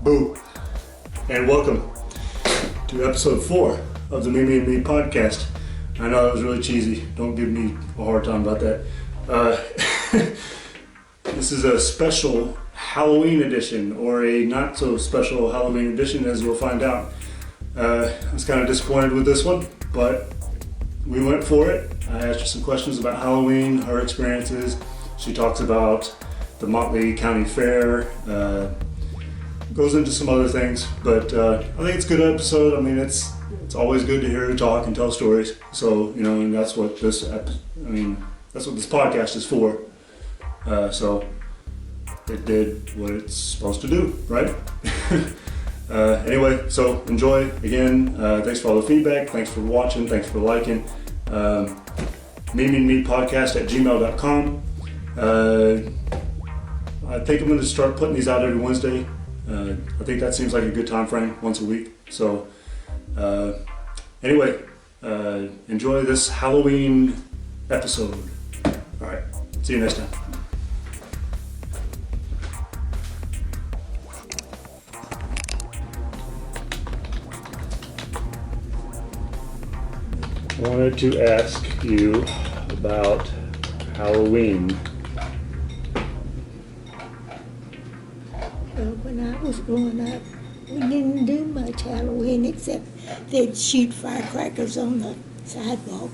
Boo. And welcome to episode 4 of the Me and Me podcast. I know that was really cheesy. Don't give me a hard time about that. This is a special Halloween edition, or a not so special Halloween edition, as you'll find out. I was kind of disappointed with this one, but we went for it. I asked her some questions about Halloween, her experiences. She talks about the Motley County Fair, goes into some other things, but I think it's a good episode. I mean, it's always good to hear her talk and tell stories. So, and that's what this podcast is for. So it did what it's supposed to do, right? Anyway, so enjoy. Again, thanks for all the feedback. Thanks for watching. Thanks for liking. memeandmepodcast@gmail.com. I think I'm going to start putting these out every Wednesday. I think that seems like a good time frame, once a week. So anyway, enjoy this Halloween episode. All right, see you next time. I wanted to ask you about Halloween. Well, when I was growing up, we didn't do much Halloween except they'd shoot firecrackers on the sidewalk.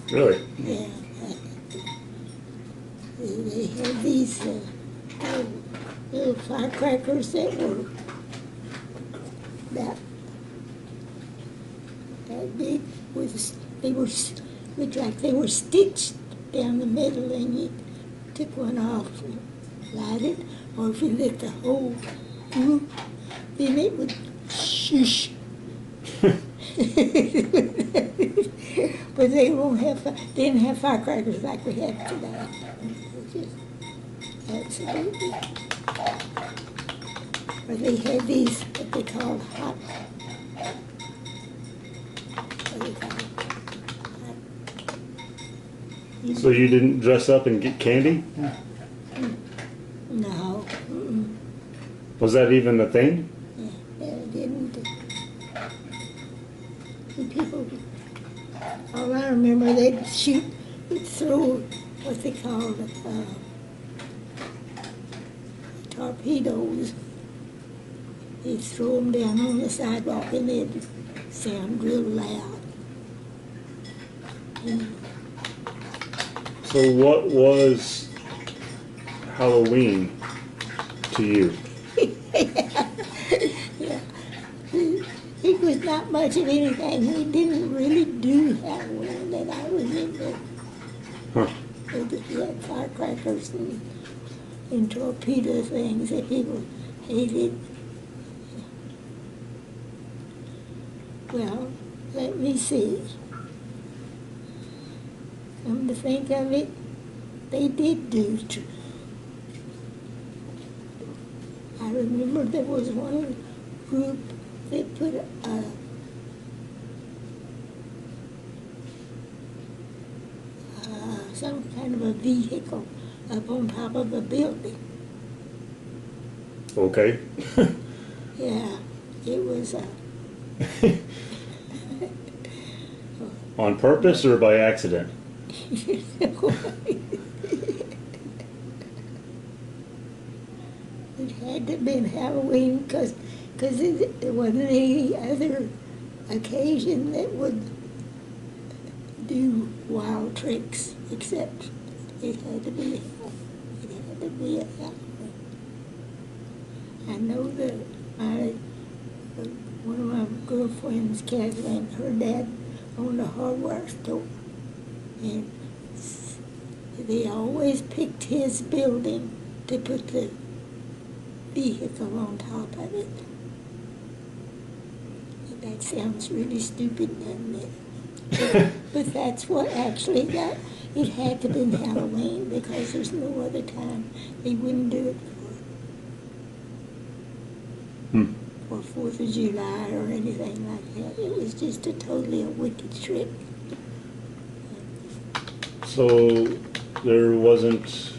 Really? Yeah. They had these little firecrackers that were that big. Looked like they were stitched down the middle, and you took one off and light it, or if you lit the whole group, then it would shush. But they didn't have firecrackers like we have today. Just absolutely. But they had these, what they called hot. So you didn't dress up and get candy? No. Mm-mm. Was that even a thing? Yeah, it didn't. The people, all I remember, they'd throw what they called torpedoes. They'd throw them down on the sidewalk, and they'd sound real loud. So what was Halloween to you? Yeah. It was not much of anything. We didn't really do Halloween that I remember. Huh. We had firecrackers and torpedo things that people hated. Well, let me see. Come to think of it, they did do. I remember there was one group that put some kind of a vehicle up on top of a building. Okay. Yeah, it was On purpose or by accident? It had to have been Halloween because there wasn't any other occasion that would do wild tricks except it had to be a Halloween. I know that one of my girlfriends, Kathleen, her dad owned a hardware store, and they always picked his building to put the vehicle on top of it. That sounds really stupid, doesn't it? But that's what actually got, it had to be Halloween because there's no other time they wouldn't do it for 4th of July or anything like that. It was just a totally wicked trick. So there wasn't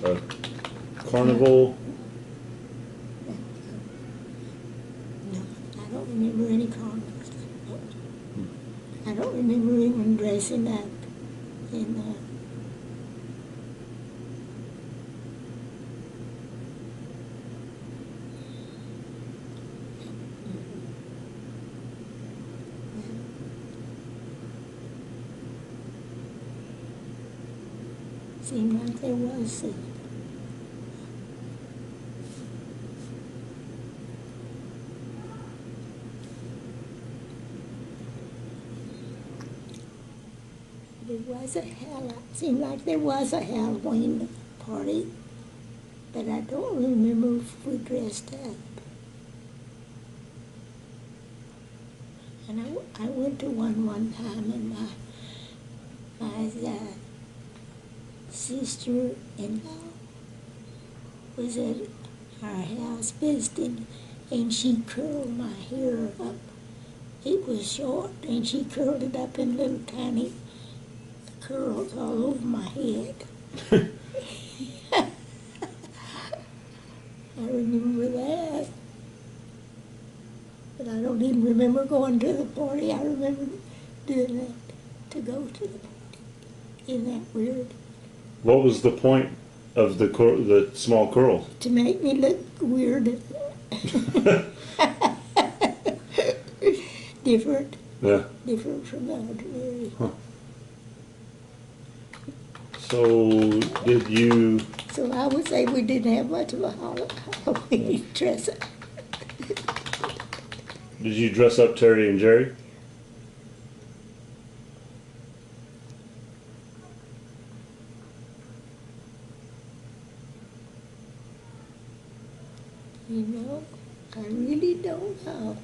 a carnival remember even dressing up in seemed like there was seemed like there was a Halloween party, but I don't remember if we dressed up. And I went to one time, and my sister-in-law was at our house visiting, and she curled my hair up. It was short, and she curled it up in little tiny curls all over my head. I remember that. But I don't even remember going to the party. I remember doing that to go to the party. Isn't that weird? What was the point of the small curls? To make me look weird. Different. Yeah. Different from the ordinary. Huh. So did you? So I would say we didn't have much of a Halloween dress up. Did you dress up Terry and Jerry? You know, I really don't know.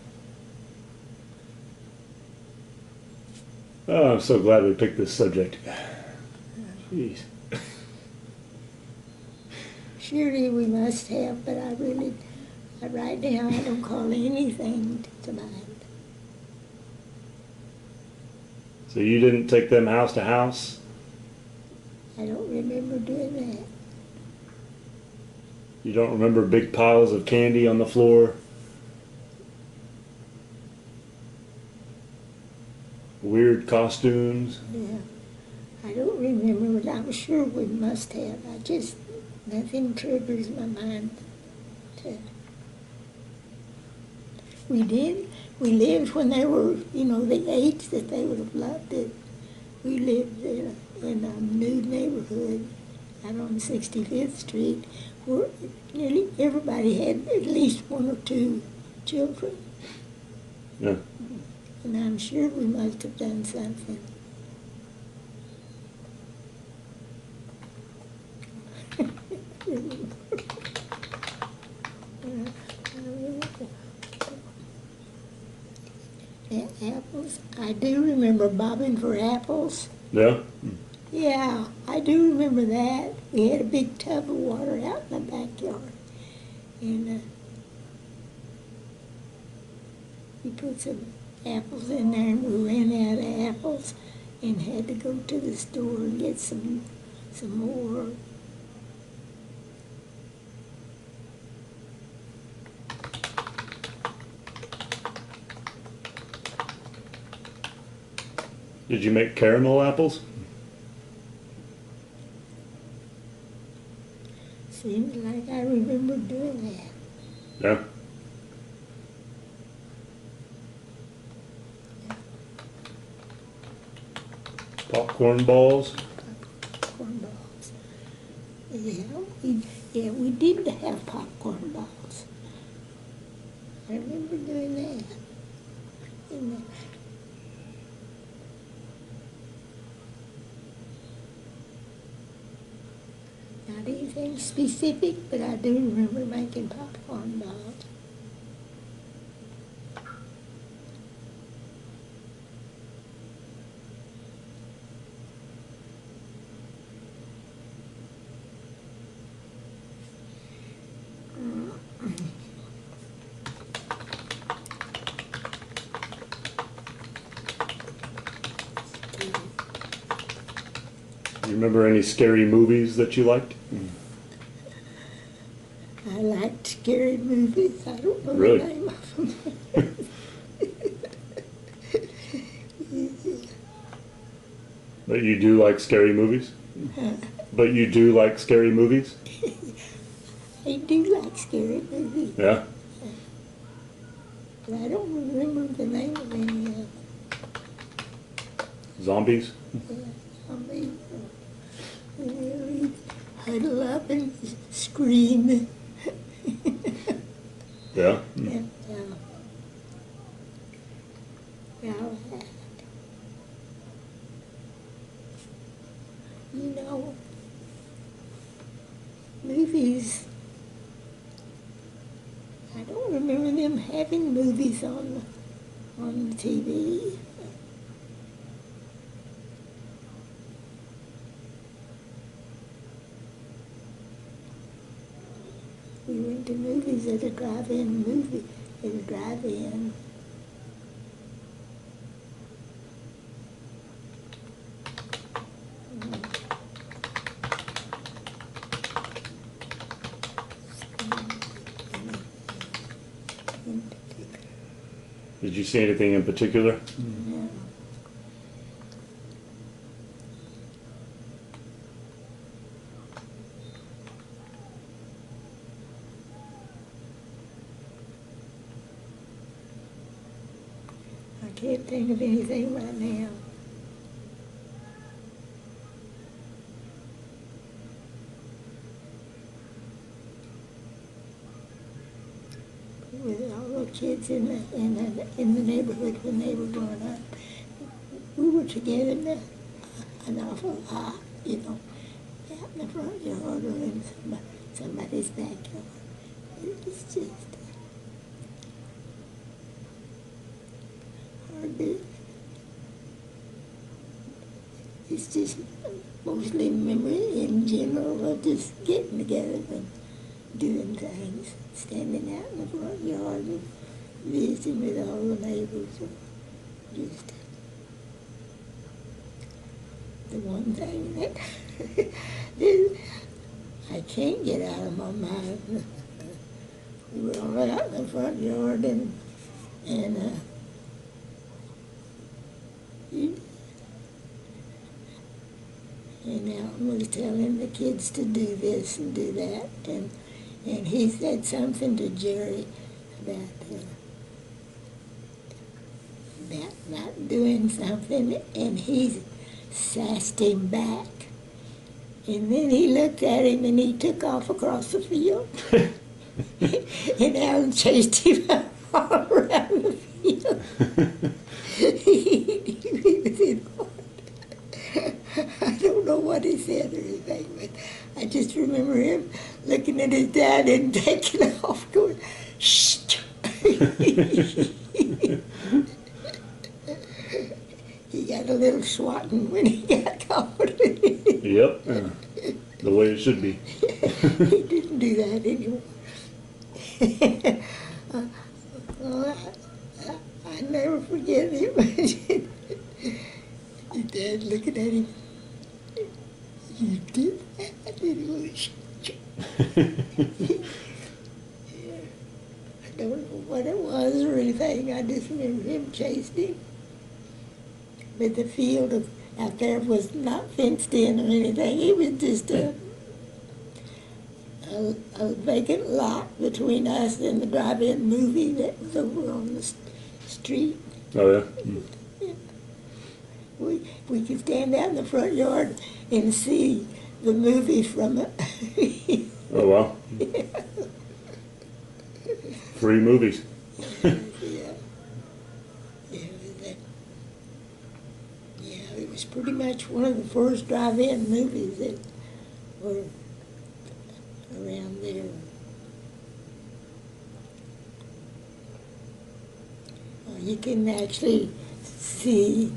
Oh, I'm so glad we picked this subject. Jeez. Surely we must have, but right now I don't call anything to mind. So you didn't take them house to house? I don't remember doing that. You don't remember big piles of candy on the floor? Weird costumes? Yeah. I don't remember, but I'm sure we must have. Nothing triggers my mind to. We lived when they were, the age that they would have loved it. We lived in a new neighborhood out on 65th Street where nearly everybody had at least one or two children. Yeah. And I'm sure we must have done something. Apples. I do remember bobbing for apples. Yeah? Yeah, I do remember that. We had a big tub of water out in the backyard. And we put some apples in there, and we ran out of apples and had to go to the store and get some more. Did you make caramel apples? Seems like I remember doing that. Yeah. Popcorn balls? Popcorn balls. Yeah, we did have popcorn balls. I remember doing that. And, not anything specific, but I do remember making popcorn balls. You remember any scary movies that you liked? I liked scary movies. I don't know Really? the name of them. But you do like scary movies? But you do like scary movies? I do like scary movies, Yeah? but I don't remember the name of any of them. Zombies? I mean, really huddle up and scream. Yeah? Yeah, yeah, you know, movies. I don't remember them having movies on the TV. We went to movies at a drive-in movie, at a drive-in. Did you see anything in particular? Yeah. I can't think of anything right now. With all the kids in the neighborhood when they were growing up, we were together an awful lot, you know, out in the front yard or in somebody's backyard. It was just hard to. It's just mostly memory in general of just getting together and doing things, standing out in the front yard and visiting with all the neighbors. Or just the one thing that I can't get out of my mind. We were all out in the front yard and Alan was telling the kids to do this and do that, and he said something to Jerry about not doing something, and he sassed him back. And then he looked at him and he took off across the field. And Alan chased him all around the field. He was in I don't know what he said or anything, but I just remember him looking at his dad and taking off, going, shh. He got a little swatting when he got caught. Yep. The way it should be. He didn't do that anymore. I never forget him. His dad looking at him. You did that? And he was, I don't know what it was or anything. I just remember him chasing him. But the field out there was not fenced in or anything. It was just a vacant lot between us and the drive-in movie that was over on the street. Oh, yeah? Mm. We could stand out in the front yard and see the movie from it. Oh, wow. Free movies. It was pretty much one of the first drive-in movies that were around there. Well, you can actually see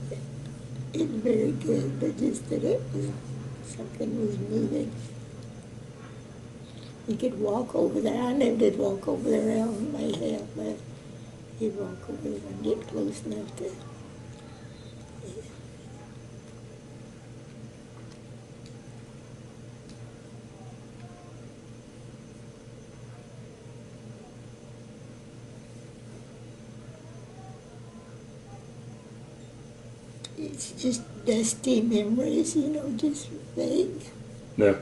it very good, but just that it was, something was moving. You could walk over there. I never did walk over there. Alan may have, but you'd walk over there and get close enough to. It's just dusty memories, just vague. No.